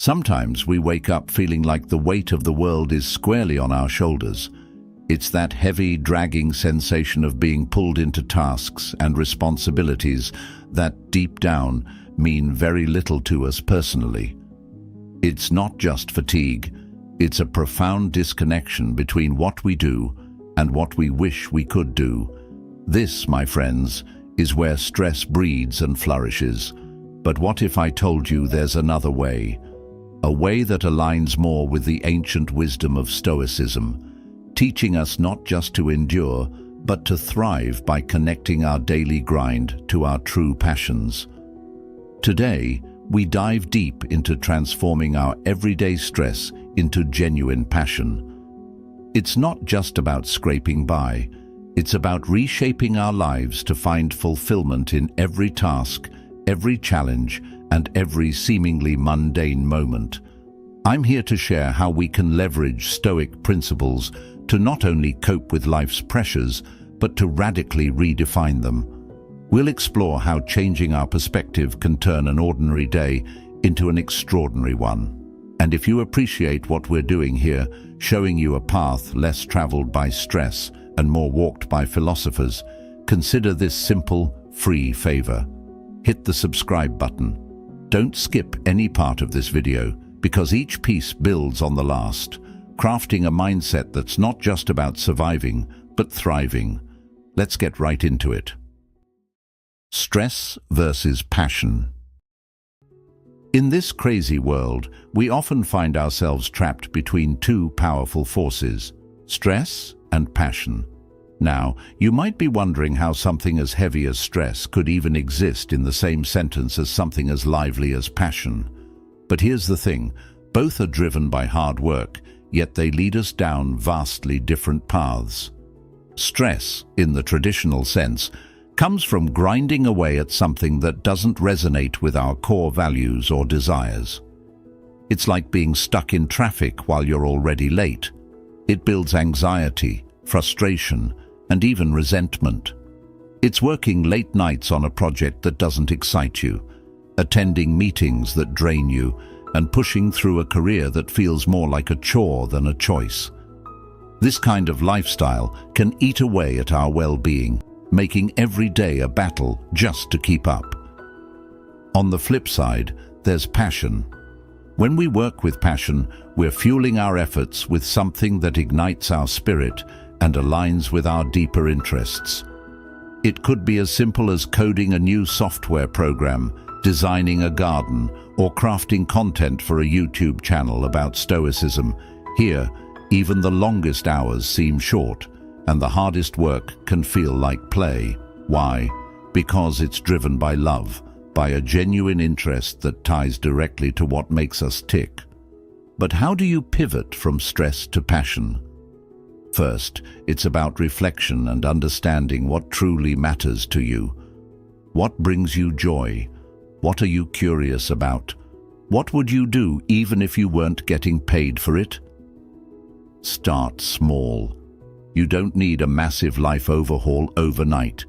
Sometimes we wake up feeling like the weight of the world is squarely on our shoulders. It's that heavy, dragging sensation of being pulled into tasks and responsibilities that, deep down, mean very little to us personally. It's not just fatigue, it's a profound disconnection between what we do and what we wish we could do. This, my friends, is where stress breeds and flourishes. But what if I told you there's another way? A way that aligns more with the ancient wisdom of Stoicism, teaching us not just to endure, but to thrive by connecting our daily grind to our true passions. Today, we dive deep into transforming our everyday stress into genuine passion. It's not just about scraping by, it's about reshaping our lives to find fulfillment in every task, every challenge, and every seemingly mundane moment. I'm here to share how we can leverage Stoic principles to not only cope with life's pressures, but to radically redefine them. We'll explore how changing our perspective can turn an ordinary day into an extraordinary one. And if you appreciate what we're doing here, showing you a path less traveled by stress and more walked by philosophers, consider this simple, free favor. Hit the subscribe button. Don't skip any part of this video, because each piece builds on the last, crafting a mindset that's not just about surviving, but thriving. Let's get right into it. Stress versus passion. In this crazy world, we often find ourselves trapped between two powerful forces, stress and passion. Now, you might be wondering how something as heavy as stress could even exist in the same sentence as something as lively as passion. But here's the thing, both are driven by hard work, yet they lead us down vastly different paths. Stress, in the traditional sense, comes from grinding away at something that doesn't resonate with our core values or desires. It's like being stuck in traffic while you're already late. It builds anxiety, frustration, and even resentment. It's working late nights on a project that doesn't excite you, attending meetings that drain you, and pushing through a career that feels more like a chore than a choice. This kind of lifestyle can eat away at our well-being, making every day a battle just to keep up. On the flip side, there's passion. When we work with passion, we're fueling our efforts with something that ignites our spirit and aligns with our deeper interests. It could be as simple as coding a new software program, designing a garden, or crafting content for a YouTube channel about Stoicism. Here, even the longest hours seem short, and the hardest work can feel like play. Why? Because it's driven by love, by a genuine interest that ties directly to what makes us tick. But how do you pivot from stress to passion? First, it's about reflection and understanding what truly matters to you. What brings you joy? What are you curious about? What would you do even if you weren't getting paid for it? Start small. You don't need a massive life overhaul overnight.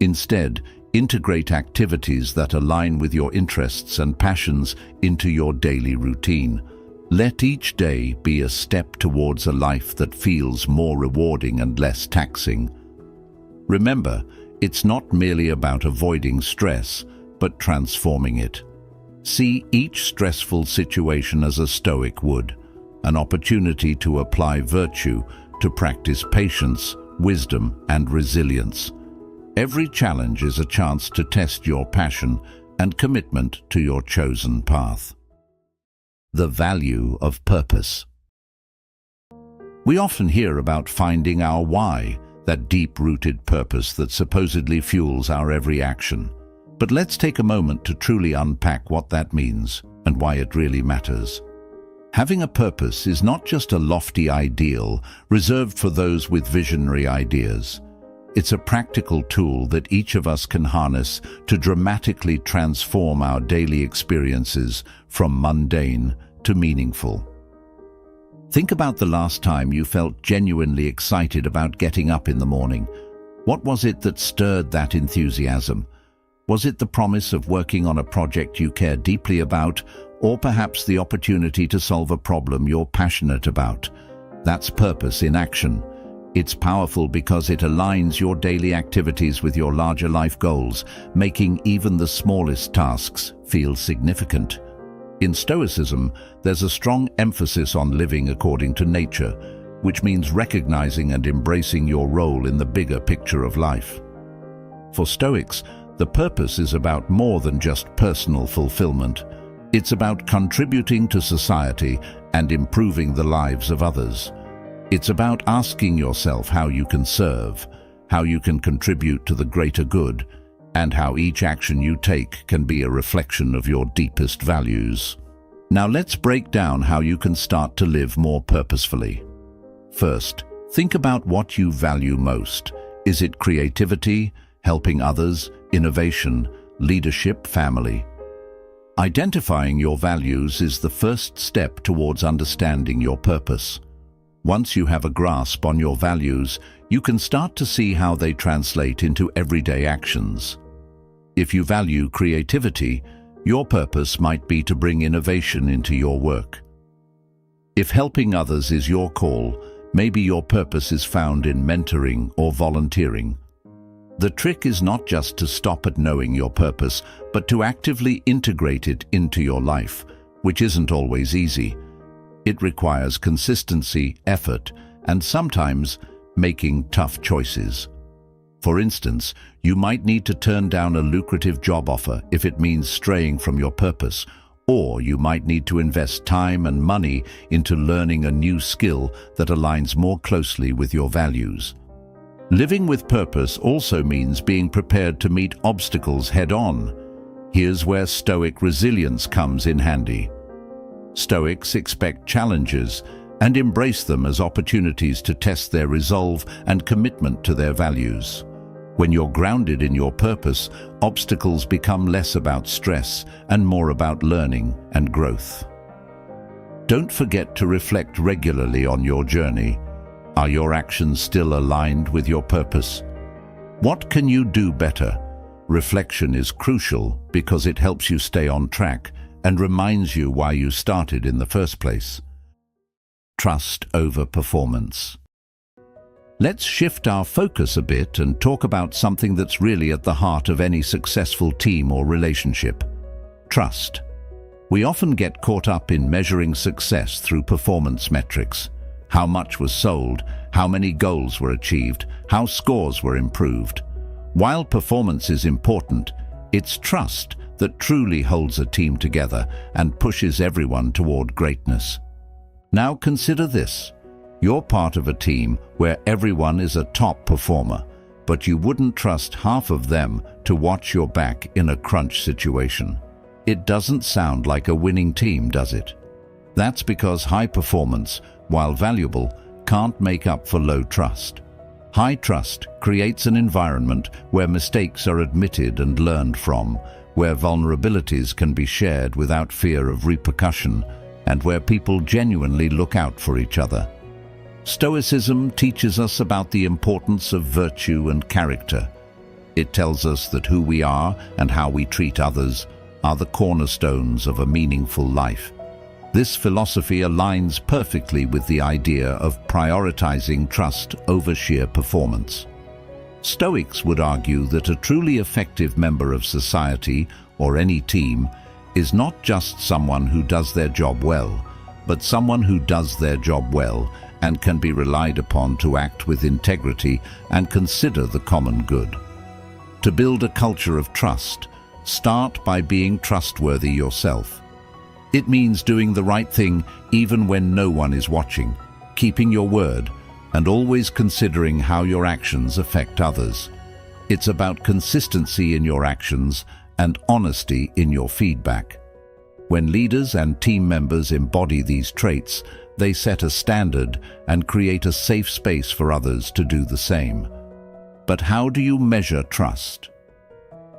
Instead, integrate activities that align with your interests and passions into your daily routine. Let each day be a step towards a life that feels more rewarding and less taxing. Remember, it's not merely about avoiding stress, but transforming it. See each stressful situation as a Stoic would, an opportunity to apply virtue, to practice patience, wisdom, and resilience. Every challenge is a chance to test your passion and commitment to your chosen path. The value of purpose. We often hear about finding our why, that deep-rooted purpose that supposedly fuels our every action. But let's take a moment to truly unpack what that means and why it really matters. Having a purpose is not just a lofty ideal reserved for those with visionary ideas. It's a practical tool that each of us can harness to dramatically transform our daily experiences from mundane to meaningful. Think about the last time you felt genuinely excited about getting up in the morning. What was it that stirred that enthusiasm? Was it the promise of working on a project you care deeply about, or perhaps the opportunity to solve a problem you're passionate about. That's purpose in action. It's powerful because it aligns your daily activities with your larger life goals, making even the smallest tasks feel significant. In Stoicism, there's a strong emphasis on living according to nature, which means recognizing and embracing your role in the bigger picture of life. For Stoics, the purpose is about more than just personal fulfillment. It's about contributing to society and improving the lives of others. It's about asking yourself how you can serve, how you can contribute to the greater good, and how each action you take can be a reflection of your deepest values. Now let's break down how you can start to live more purposefully. First, think about what you value most. Is it creativity, helping others, innovation, leadership, family? Identifying your values is the first step towards understanding your purpose. Once you have a grasp on your values, you can start to see how they translate into everyday actions. If you value creativity, your purpose might be to bring innovation into your work. If helping others is your call, maybe your purpose is found in mentoring or volunteering. The trick is not just to stop at knowing your purpose, but to actively integrate it into your life, which isn't always easy. It requires consistency, effort, and sometimes making tough choices. For instance, you might need to turn down a lucrative job offer if it means straying from your purpose, or you might need to invest time and money into learning a new skill that aligns more closely with your values. Living with purpose also means being prepared to meet obstacles head-on. Here's where Stoic resilience comes in handy. Stoics expect challenges and embrace them as opportunities to test their resolve and commitment to their values. When you're grounded in your purpose, obstacles become less about stress and more about learning and growth. Don't forget to reflect regularly on your journey. Are your actions still aligned with your purpose? What can you do better? Reflection is crucial because it helps you stay on track and reminds you why you started in the first place. Trust over performance. Let's shift our focus a bit and talk about something that's really at the heart of any successful team or relationship: trust. We often get caught up in measuring success through performance metrics. How much was sold, how many goals were achieved, how scores were improved. While performance is important, it's trust that truly holds a team together and pushes everyone toward greatness. Now consider this. You're part of a team where everyone is a top performer, but you wouldn't trust half of them to watch your back in a crunch situation. It doesn't sound like a winning team, does it? That's because high performance, while valuable, can't make up for low trust. High trust creates an environment where mistakes are admitted and learned from, where vulnerabilities can be shared without fear of repercussion, and where people genuinely look out for each other. Stoicism teaches us about the importance of virtue and character. It tells us that who we are and how we treat others are the cornerstones of a meaningful life. This philosophy aligns perfectly with the idea of prioritizing trust over sheer performance. Stoics would argue that a truly effective member of society or any team is not just someone who does their job well, but someone who does their job well and can be relied upon to act with integrity and consider the common good. To build a culture of trust, start by being trustworthy yourself. It means doing the right thing even when no one is watching, keeping your word, and always considering how your actions affect others. It's about consistency in your actions and honesty in your feedback. When leaders and team members embody these traits, they set a standard and create a safe space for others to do the same. But how do you measure trust?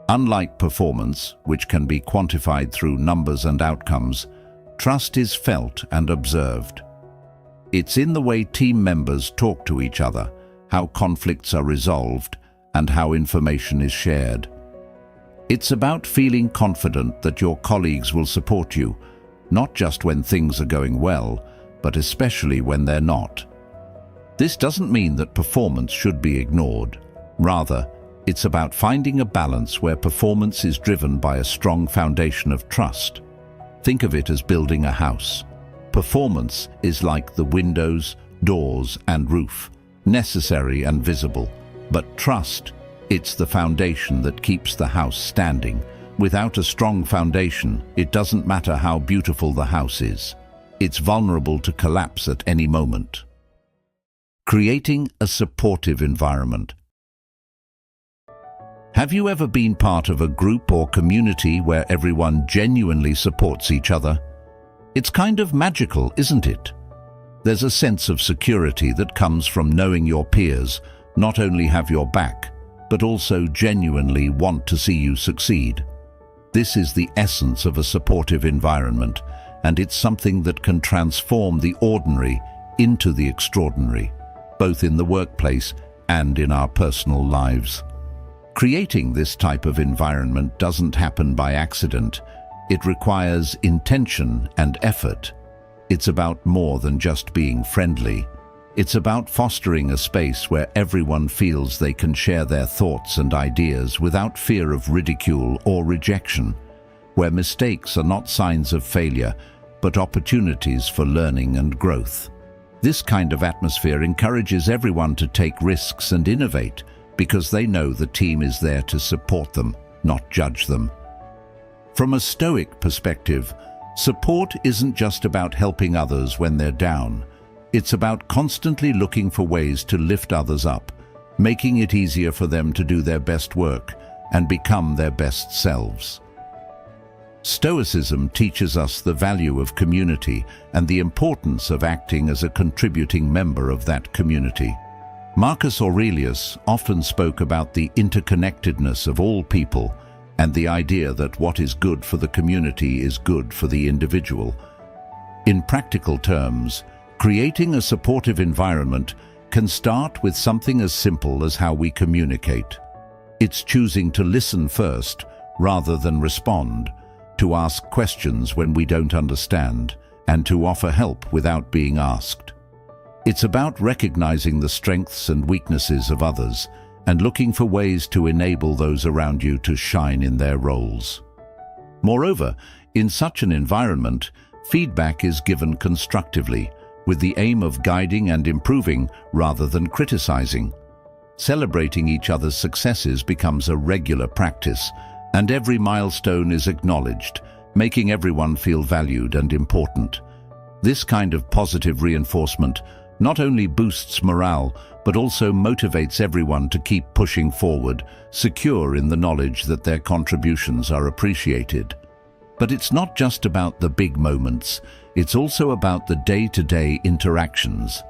Unlike performance, which can be quantified through numbers and outcomes, trust is felt and observed. It's in the way team members talk to each other, how conflicts are resolved, and how information is shared. It's about feeling confident that your colleagues will support you, not just when things are going well, but especially when they're not. This doesn't mean that performance should be ignored. Rather, it's about finding a balance where performance is driven by a strong foundation of trust. Think of it as building a house. Performance is like the windows, doors, and roof, necessary and visible. But trust, it's the foundation that keeps the house standing. Without a strong foundation, it doesn't matter how beautiful the house is. It's vulnerable to collapse at any moment. Creating a supportive environment. Have you ever been part of a group or community where everyone genuinely supports each other? It's kind of magical, isn't it? There's a sense of security that comes from knowing your peers not only have your back, but also genuinely want to see you succeed. This is the essence of a supportive environment, and it's something that can transform the ordinary into the extraordinary, both in the workplace and in our personal lives. Creating this type of environment doesn't happen by accident. It requires intention and effort. It's about more than just being friendly. It's about fostering a space where everyone feels they can share their thoughts and ideas without fear of ridicule or rejection, where mistakes are not signs of failure, but opportunities for learning and growth. This kind of atmosphere encourages everyone to take risks and innovate because they know the team is there to support them, not judge them. From a Stoic perspective, support isn't just about helping others when they're down. It's about constantly looking for ways to lift others up, making it easier for them to do their best work and become their best selves. Stoicism teaches us the value of community and the importance of acting as a contributing member of that community. Marcus Aurelius often spoke about the interconnectedness of all people and the idea that what is good for the community is good for the individual. In practical terms, creating a supportive environment can start with something as simple as how we communicate. It's choosing to listen first rather than respond, to ask questions when we don't understand, and to offer help without being asked. It's about recognizing the strengths and weaknesses of others and looking for ways to enable those around you to shine in their roles. Moreover, in such an environment, feedback is given constructively, with the aim of guiding and improving rather than criticizing. Celebrating each other's successes becomes a regular practice, and every milestone is acknowledged, making everyone feel valued and important. This kind of positive reinforcement not only boosts morale, but also motivates everyone to keep pushing forward, secure in the knowledge that their contributions are appreciated. But it's not just about the big moments, it's also about the day-to-day interactions.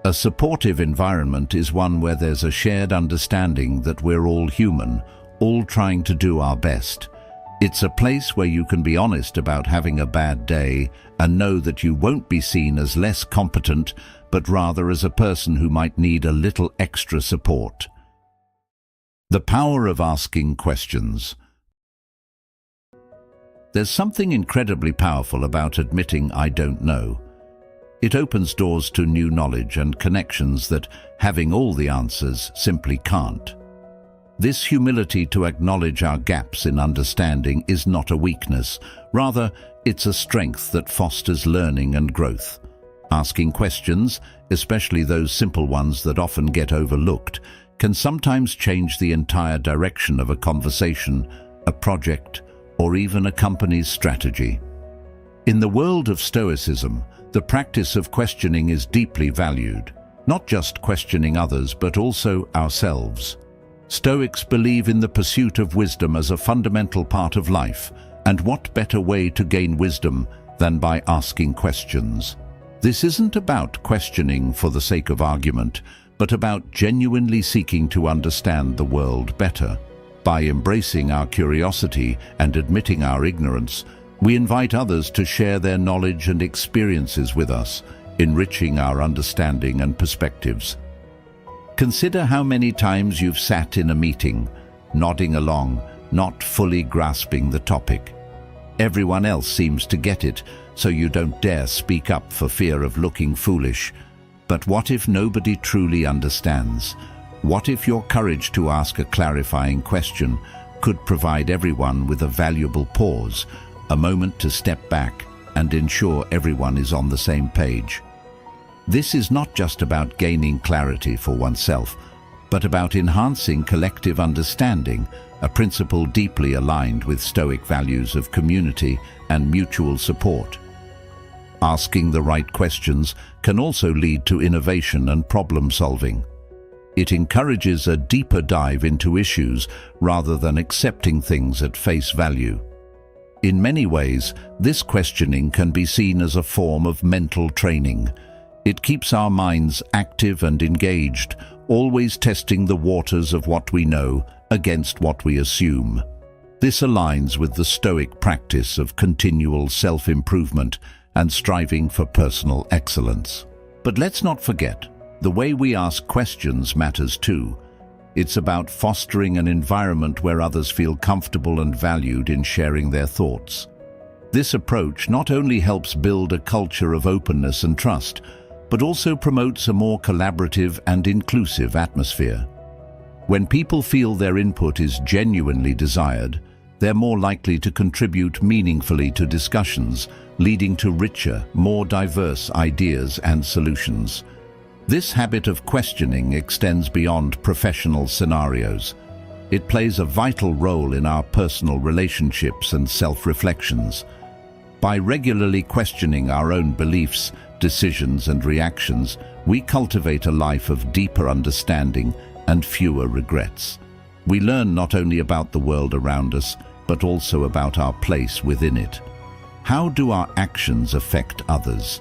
A supportive environment is one where there's a shared understanding that we're all human, all trying to do our best. It's a place where you can be honest about having a bad day and know that you won't be seen as less competent, but rather as a person who might need a little extra support. The power of asking questions. There's something incredibly powerful about admitting I don't know. It opens doors to new knowledge and connections that having all the answers simply can't. This humility to acknowledge our gaps in understanding is not a weakness. Rather, it's a strength that fosters learning and growth. Asking questions, especially those simple ones that often get overlooked, can sometimes change the entire direction of a conversation, a project, or even a company's strategy. In the world of Stoicism, the practice of questioning is deeply valued, not just questioning others but also ourselves. Stoics believe in the pursuit of wisdom as a fundamental part of life, and what better way to gain wisdom than by asking questions? This isn't about questioning for the sake of argument, but about genuinely seeking to understand the world better. By embracing our curiosity and admitting our ignorance, we invite others to share their knowledge and experiences with us, enriching our understanding and perspectives. Consider how many times you've sat in a meeting, nodding along, not fully grasping the topic. Everyone else seems to get it, so you don't dare speak up for fear of looking foolish. But what if nobody truly understands? What if your courage to ask a clarifying question could provide everyone with a valuable pause, a moment to step back and ensure everyone is on the same page? This is not just about gaining clarity for oneself, but about enhancing collective understanding, a principle deeply aligned with Stoic values of community and mutual support. Asking the right questions can also lead to innovation and problem-solving. It encourages a deeper dive into issues rather than accepting things at face value. In many ways, this questioning can be seen as a form of mental training. It keeps our minds active and engaged, always testing the waters of what we know against what we assume. This aligns with the Stoic practice of continual self-improvement and striving for personal excellence. But let's not forget, the way we ask questions matters too. It's about fostering an environment where others feel comfortable and valued in sharing their thoughts. This approach not only helps build a culture of openness and trust, but also promotes a more collaborative and inclusive atmosphere. When people feel their input is genuinely desired, they're more likely to contribute meaningfully to discussions, leading to richer, more diverse ideas and solutions. This habit of questioning extends beyond professional scenarios. It plays a vital role in our personal relationships and self-reflections. By regularly questioning our own beliefs, decisions and reactions, we cultivate a life of deeper understanding and fewer regrets. We learn not only about the world around us, but also about our place within it. How do our actions affect others?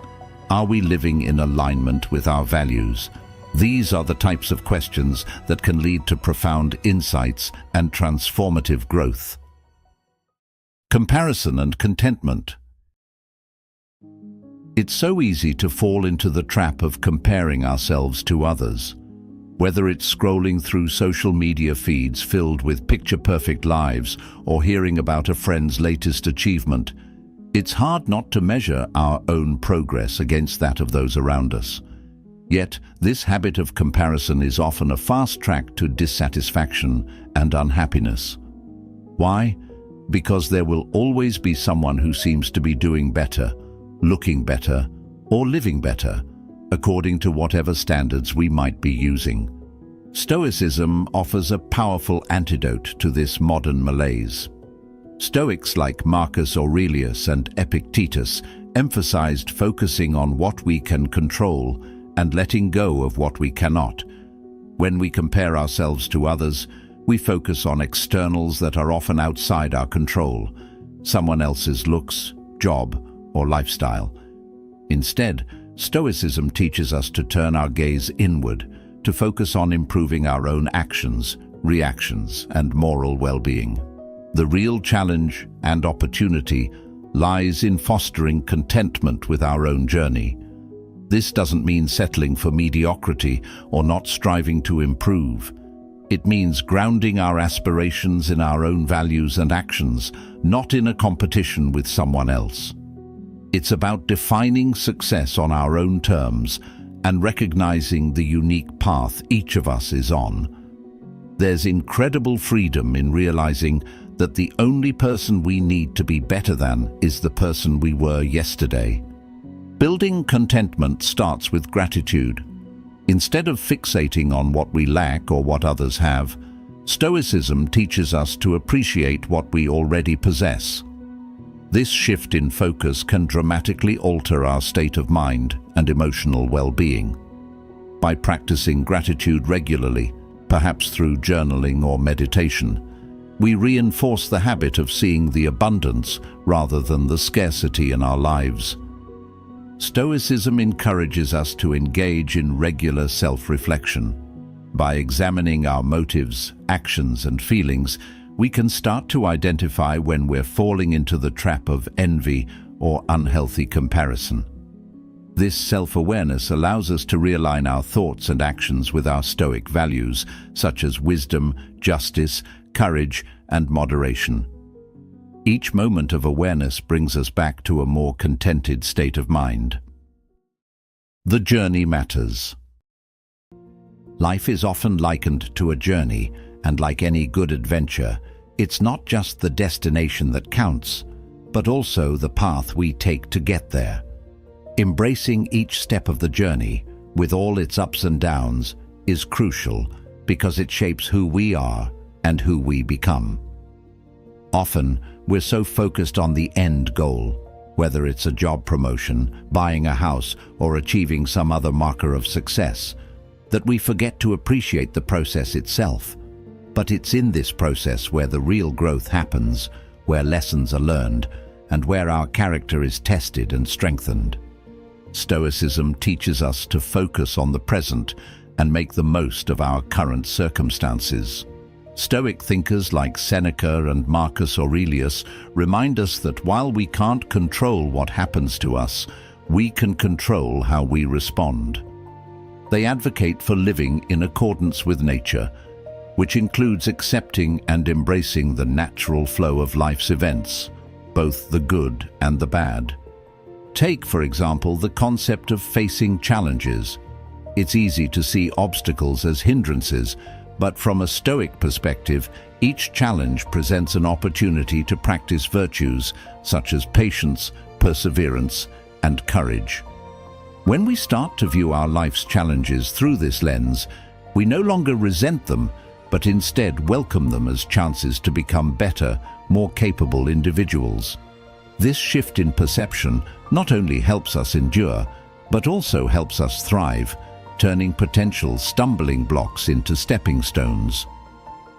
Are we living in alignment with our values? These are the types of questions that can lead to profound insights and transformative growth. Comparison and contentment. It's so easy to fall into the trap of comparing ourselves to others. Whether it's scrolling through social media feeds filled with picture-perfect lives or hearing about a friend's latest achievement, it's hard not to measure our own progress against that of those around us. Yet, this habit of comparison is often a fast track to dissatisfaction and unhappiness. Why? Because there will always be someone who seems to be doing better, looking better, or living better, according to whatever standards we might be using. Stoicism offers a powerful antidote to this modern malaise. Stoics like Marcus Aurelius and Epictetus emphasized focusing on what we can control and letting go of what we cannot. When we compare ourselves to others, we focus on externals that are often outside our control, someone else's looks, job, or lifestyle. Instead, Stoicism teaches us to turn our gaze inward, to focus on improving our own actions, reactions, and moral well-being. The real challenge and opportunity lies in fostering contentment with our own journey. This doesn't mean settling for mediocrity or not striving to improve. It means grounding our aspirations in our own values and actions, not in a competition with someone else. It's about defining success on our own terms and recognizing the unique path each of us is on. There's incredible freedom in realizing that the only person we need to be better than is the person we were yesterday. Building contentment starts with gratitude. Instead of fixating on what we lack or what others have, Stoicism teaches us to appreciate what we already possess. This shift in focus can dramatically alter our state of mind and emotional well-being. By practicing gratitude regularly, perhaps through journaling or meditation, we reinforce the habit of seeing the abundance rather than the scarcity in our lives. Stoicism encourages us to engage in regular self-reflection. By examining our motives, actions, and feelings, we can start to identify when we're falling into the trap of envy or unhealthy comparison. This self-awareness allows us to realign our thoughts and actions with our Stoic values, such as wisdom, justice, courage, and moderation. Each moment of awareness brings us back to a more contented state of mind. The journey matters. Life is often likened to a journey, and like any good adventure, it's not just the destination that counts, but also the path we take to get there. Embracing each step of the journey, with all its ups and downs, is crucial because it shapes who we are and who we become. Often, we're so focused on the end goal, whether it's a job promotion, buying a house, or achieving some other marker of success, that we forget to appreciate the process itself. But it's in this process where the real growth happens, where lessons are learned, and where our character is tested and strengthened. Stoicism teaches us to focus on the present and make the most of our current circumstances. Stoic thinkers like Seneca and Marcus Aurelius remind us that while we can't control what happens to us, we can control how we respond. They advocate for living in accordance with nature, which includes accepting and embracing the natural flow of life's events, both the good and the bad. Take, for example, the concept of facing challenges. It's easy to see obstacles as hindrances, but from a Stoic perspective, each challenge presents an opportunity to practice virtues such as patience, perseverance, and courage. When we start to view our life's challenges through this lens, we no longer resent them, but instead welcome them as chances to become better, more capable individuals. This shift in perception not only helps us endure, but also helps us thrive, turning potential stumbling blocks into stepping stones.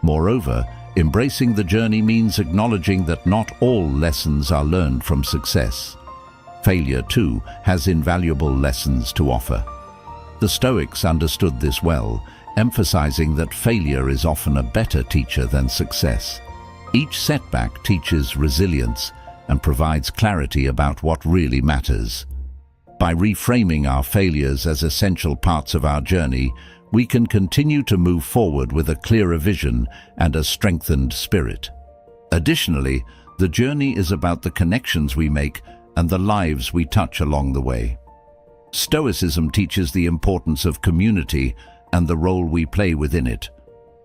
Moreover, embracing the journey means acknowledging that not all lessons are learned from success. Failure, too, has invaluable lessons to offer. The Stoics understood this well, emphasizing that failure is often a better teacher than success. Each setback teaches resilience and provides clarity about what really matters. By reframing our failures as essential parts of our journey, we can continue to move forward with a clearer vision and a strengthened spirit. Additionally, the journey is about the connections we make and the lives we touch along the way. Stoicism teaches the importance of community and the role we play within it.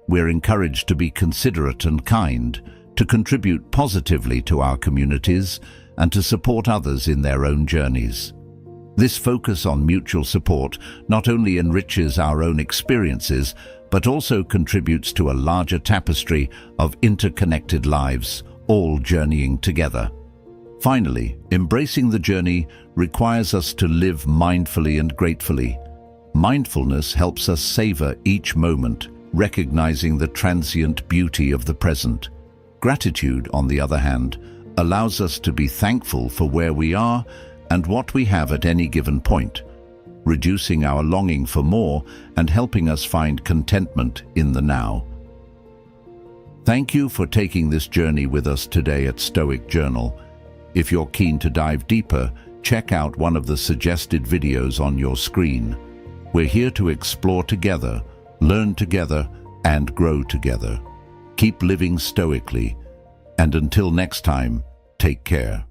We're encouraged to be considerate and kind, to contribute positively to our communities, and to support others in their own journeys. This focus on mutual support not only enriches our own experiences, but also contributes to a larger tapestry of interconnected lives, all journeying together. Finally, embracing the journey requires us to live mindfully and gratefully. Mindfulness helps us savor each moment, recognizing the transient beauty of the present. Gratitude, on the other hand, allows us to be thankful for where we are and what we have at any given point, reducing our longing for more and helping us find contentment in the now. Thank you for taking this journey with us today at Stoic Journal. If you're keen to dive deeper, check out one of the suggested videos on your screen. We're here to explore together, learn together, and grow together. Keep living stoically, and until next time, take care.